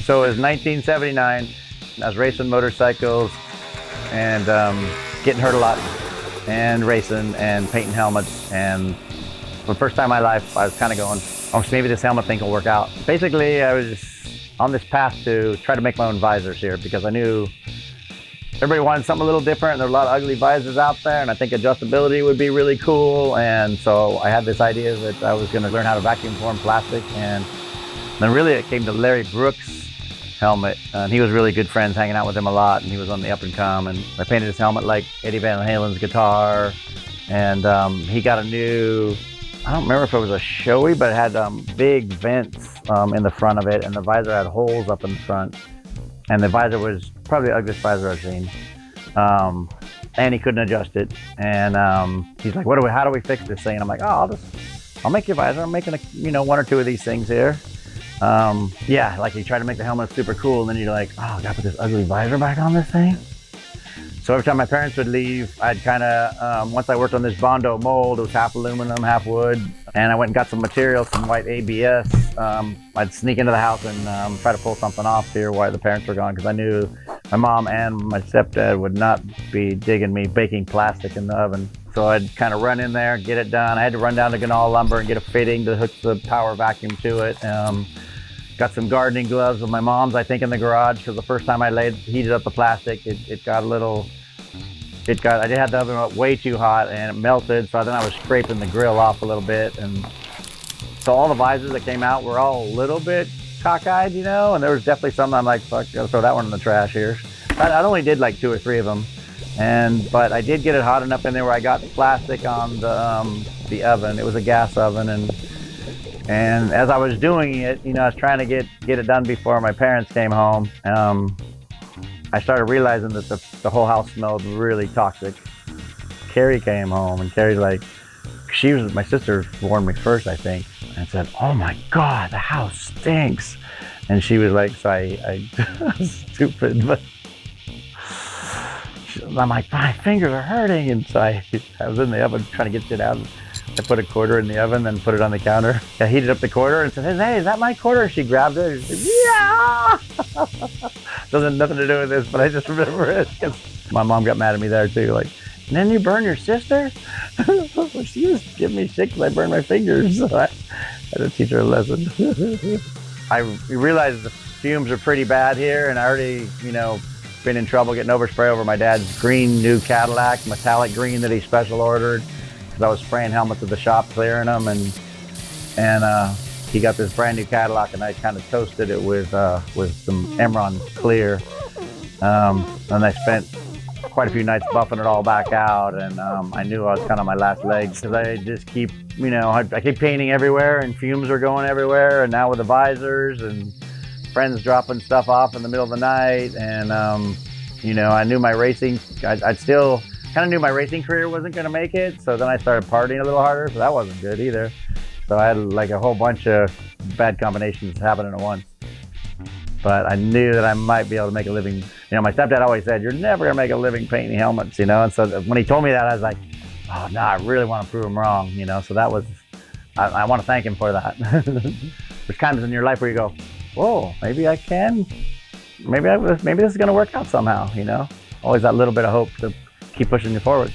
So it was 1979. I was racing motorcycles and getting hurt a lot, and racing and painting helmets. And for the first time in my life, I was kind of going, oh, maybe this helmet thing will work out. Basically, I was on this path to try to make my own visors here because I knew everybody wanted something a little different. There were a lot of ugly visors out there, and I think adjustability would be really cool. And so I had this idea that I was going to learn how to vacuum form plastic. And then really it came to Larry Brooks' helmet, and he was really good friends, hanging out with him a lot, and he was on the up and come. And I painted his helmet like Eddie Van Halen's guitar, and he got a new, I don't remember if it was a Shoei, but it had big vents in the front of it, and the visor had holes up in the front. And the visor was probably the ugliest visor I've seen. And he couldn't adjust it. And he's like, how do we fix this thing? And I'm like, oh, I'll make your visor. I'm making one or two of these things here. Yeah, like you try to make the helmet super cool, and then you're like, oh, I gotta put this ugly visor back on this thing. So every time my parents would leave, I'd kind of, once I worked on this Bondo mold, it was half aluminum, half wood, and I went and got some material, some white ABS. I'd sneak into the house and try to pull something off here while the parents were gone, because I knew my mom and my stepdad would not be digging me baking plastic in the oven. So I'd kind of run in there, get it done. I had to run down to Ganal Lumber and get a fitting to hook the power vacuum to it. Got some gardening gloves of my mom's, I think, in the garage, because the first time I heated up the plastic, it got a little, I had the oven up way too hot and it melted, so then I was scraping the grill off a little bit. And so all the visors that came out were all a little bit cockeyed, and there was definitely some I'm like, fuck, gotta throw that one in the trash here. I only did like 2 or 3 of them, but I did get it hot enough in there where I got the plastic on the oven. It was a gas oven, and as I was doing it, I was trying to get it done before my parents came home. I started realizing that the whole house smelled really toxic. Carrie came home, and Carrie, my sister warned me first, I think, and said, oh my God, the house stinks. And she was like, so I stupid, but I'm like, my fingers are hurting. And so I was in the oven trying to get shit out. I put a quarter in the oven, then put it on the counter. I heated up the quarter and said, hey, is that my quarter? And she grabbed it. And she said, yeah! Doesn't have nothing to do with this, but I just remember it because my mom got mad at me there too. Like, and then you burn your sister? Well, she was giving me shit because I burned my fingers. So I had to teach her a lesson. I realized the fumes are pretty bad here, and I already, been in trouble getting overspray over my dad's green new Cadillac, metallic green that he special ordered. I was spraying helmets at the shop, clearing them, and he got this brand new Cadillac, and I kind of toasted it with some Emron clear, and I spent quite a few nights buffing it all back out, and I knew I was kind of on my last legs, because I just keep, I keep painting everywhere, and fumes were going everywhere, and now with the visors and friends dropping stuff off in the middle of the night, and I knew my racing, I'd still kind of knew my racing career wasn't going to make it, so then I started partying a little harder, so that wasn't good either. So I had like a whole bunch of bad combinations happening at once. But I knew that I might be able to make a living. My stepdad always said, you're never going to make a living painting helmets, and so when he told me that, I was like, oh no, I really want to prove him wrong, so that was, I want to thank him for that. There's times in your life where you go, whoa, maybe I can, maybe this is going to work out somehow, always that little bit of hope to keep pushing you forward.